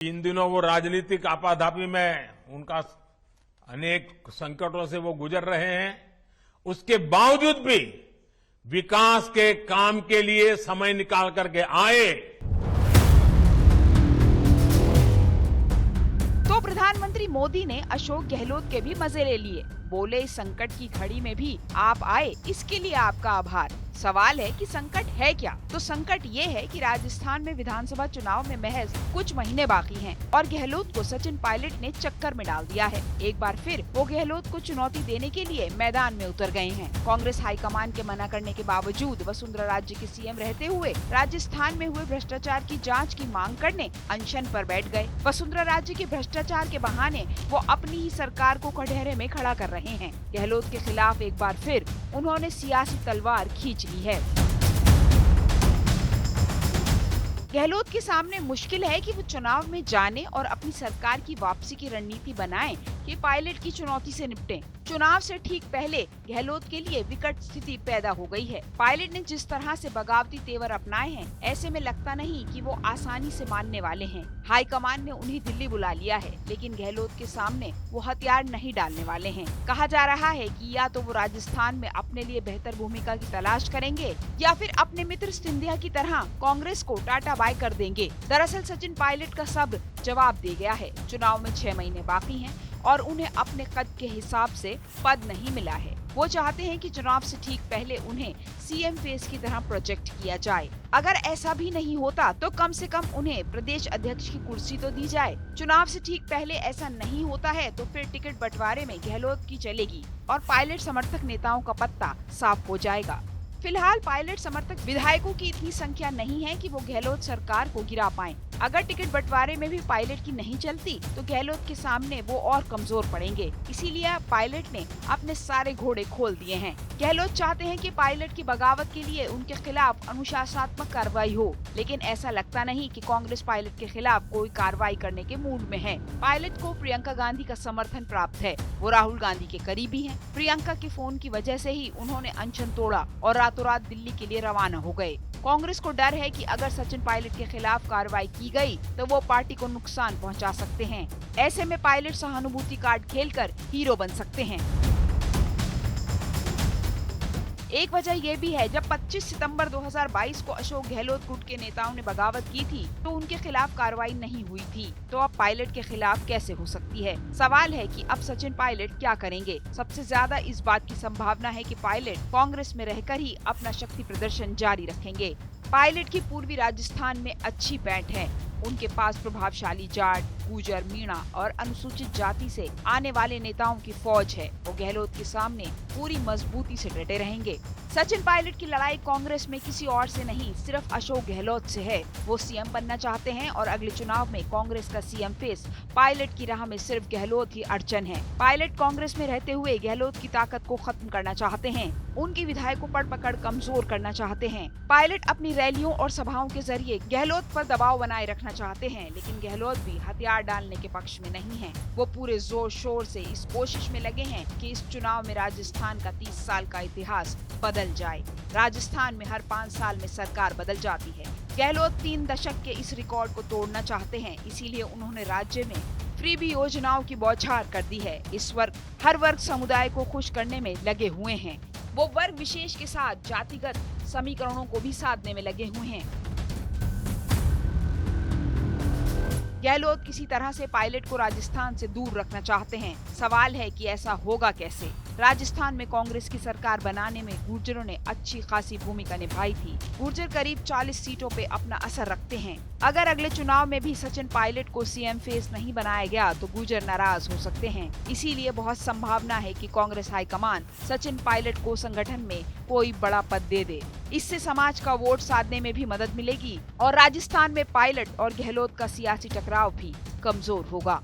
इन दिनों वो राजनीतिक आपाधापी में उनका अनेक संकटों से वो गुजर रहे हैं। उसके बावजूद भी विकास के काम के लिए समय निकाल करके आए। तो प्रधानमंत्री मोदी ने अशोक गहलोत के भी मजे ले लिए। बोले, इस संकट की घड़ी में भी आप आए, इसके लिए आपका आभार। सवाल है कि संकट है क्या? तो संकट ये है कि राजस्थान में विधानसभा चुनाव में महज कुछ महीने बाकी हैं और गहलोत को सचिन पायलट ने चक्कर में डाल दिया है। एक बार फिर वो गहलोत को चुनौती देने के लिए मैदान में उतर गए हैं। कांग्रेस हाईकमान के मना करने के बावजूद वसुंधरा राज्य के सीएम रहते हुए राजस्थान में हुए भ्रष्टाचार की जाँच की मांग करने अनशन पर बैठ गए। वसुंधरा राज्य के भ्रष्टाचार के बहाने वो अपनी ही सरकार को कटघरे में खड़ा कर रहे हैं। गहलोत के खिलाफ एक बार फिर उन्होंने सियासी तलवार खींच ली है। गहलोत के सामने मुश्किल है कि वो चुनाव में जाने और अपनी सरकार की वापसी की रणनीति बनाएं कि पायलट की चुनौती से निपटें। चुनाव से ठीक पहले गहलोत के लिए विकट स्थिति पैदा हो गई है। पायलट ने जिस तरह से बगावती तेवर अपनाए हैं, ऐसे में लगता नहीं कि वो आसानी से मानने वाले हैं। हाईकमान ने उन्हें दिल्ली बुला लिया है, लेकिन गहलोत के सामने वो हथियार नहीं डालने वाले हैं। कहा जा रहा है कि या तो वो राजस्थान में अपने लिए बेहतर भूमिका की तलाश करेंगे या फिर अपने मित्र सिंधिया की तरह कांग्रेस को टाटा बाय कर देंगे। दरअसल सचिन पायलट का सब्र जवाब दे गया है। चुनाव में 6 महीने बाकी हैं और उन्हें अपने कद के हिसाब से पद नहीं मिला है। वो चाहते हैं कि चुनाव से ठीक पहले उन्हें सीएम फेस की तरह प्रोजेक्ट किया जाए। अगर ऐसा भी नहीं होता तो कम से कम उन्हें प्रदेश अध्यक्ष की कुर्सी तो दी जाए। चुनाव से ठीक पहले ऐसा नहीं होता है तो फिर टिकट बंटवारे में गहलोत की चलेगी और पायलट समर्थक नेताओं का पत्ता साफ हो जाएगा। फिलहाल पायलट समर्थक विधायकों की इतनी संख्या नहीं है कि वो गहलोत सरकार को गिरा पाएं। अगर टिकट बंटवारे में भी पायलट की नहीं चलती तो गहलोत के सामने वो और कमजोर पड़ेंगे। इसीलिए पायलट ने अपने सारे घोड़े खोल दिए हैं। गहलोत चाहते हैं कि पायलट की बगावत के लिए उनके खिलाफ अनुशासनात्मक कार्रवाई हो, लेकिन ऐसा लगता नहीं कि कांग्रेस पायलट के खिलाफ कोई कार्रवाई करने के मूड में है। पायलट को प्रियंका गांधी का समर्थन प्राप्त है। वो राहुल गांधी के करीबी हैं। प्रियंका के फोन की वजह से ही उन्होंने अनशन तोड़ा और रातों रात दिल्ली के लिए रवाना हो गए। कांग्रेस को डर है कि अगर सचिन पायलट के खिलाफ कार्रवाई की गई तो वो पार्टी को नुकसान पहुंचा सकते हैं। ऐसे में पायलट सहानुभूति कार्ड खेलकर हीरो बन सकते हैं। एक वजह ये भी है, जब 25 सितंबर 2022 को अशोक गहलोत गुट के नेताओं ने बगावत की थी तो उनके खिलाफ कार्रवाई नहीं हुई थी, तो अब पायलट के खिलाफ कैसे हो सकती है? सवाल है कि अब सचिन पायलट क्या करेंगे। सबसे ज्यादा इस बात की संभावना है कि पायलट कांग्रेस में रहकर ही अपना शक्ति प्रदर्शन जारी रखेंगे। पायलट की पूर्वी राजस्थान में अच्छी पैठ है। उनके पास प्रभावशाली जाट, गुर्जर, मीणा और अनुसूचित जाति से आने वाले नेताओं की फौज है। वो गहलोत के सामने पूरी मजबूती से डटे रहेंगे। सचिन पायलट की लड़ाई कांग्रेस में किसी और से नहीं, सिर्फ अशोक गहलोत से है। वो सीएम बनना चाहते हैं और अगले चुनाव में कांग्रेस का सीएम फेस पायलट की राह में सिर्फ गहलोत ही अड़चन है। पायलट कांग्रेस में रहते हुए गहलोत की ताकत को खत्म करना चाहते हैं। उनकी विधायकों पर पकड़ कमजोर करना चाहते हैं। पायलट अपनी रैलियों और सभाओं के जरिए गहलोत पर दबाव बनाए रखना चाहते हैं, लेकिन गहलोत भी हथियार डालने के पक्ष में नहीं है। वो पूरे जोर शोर से इस कोशिश में लगे हैं कि इस चुनाव में राजस्थान का 30 साल का इतिहास बदल जाए। राजस्थान में हर 5 साल में सरकार बदल जाती है। गहलोत 3 दशक के इस रिकॉर्ड को तोड़ना चाहते हैं, इसीलिए उन्होंने राज्य में फ्रीबी योजनाओं की बौछार कर दी है। हर वर्ग समुदाय को खुश करने में लगे हुए हैं। वो वर्ग विशेष के साथ जातिगत समीकरणों को भी साधने में लगे हुए हैं। गहलोत किसी तरह से पायलट को राजस्थान से दूर रखना चाहते हैं। सवाल है कि ऐसा होगा कैसे? राजस्थान में कांग्रेस की सरकार बनाने में गुर्जरों ने अच्छी खासी भूमिका निभाई थी। गुर्जर करीब 40 सीटों पे अपना असर रखते हैं। अगर अगले चुनाव में भी सचिन पायलट को सीएम फेस नहीं बनाया गया तो गुर्जर नाराज हो सकते हैं। इसीलिए बहुत संभावना है कि कांग्रेस हाईकमान सचिन पायलट को संगठन में कोई बड़ा पद दे दे। इससे समाज का वोट साधने में भी मदद मिलेगी और राजस्थान में पायलट और गहलोत का सियासी टकराव भी कमजोर होगा।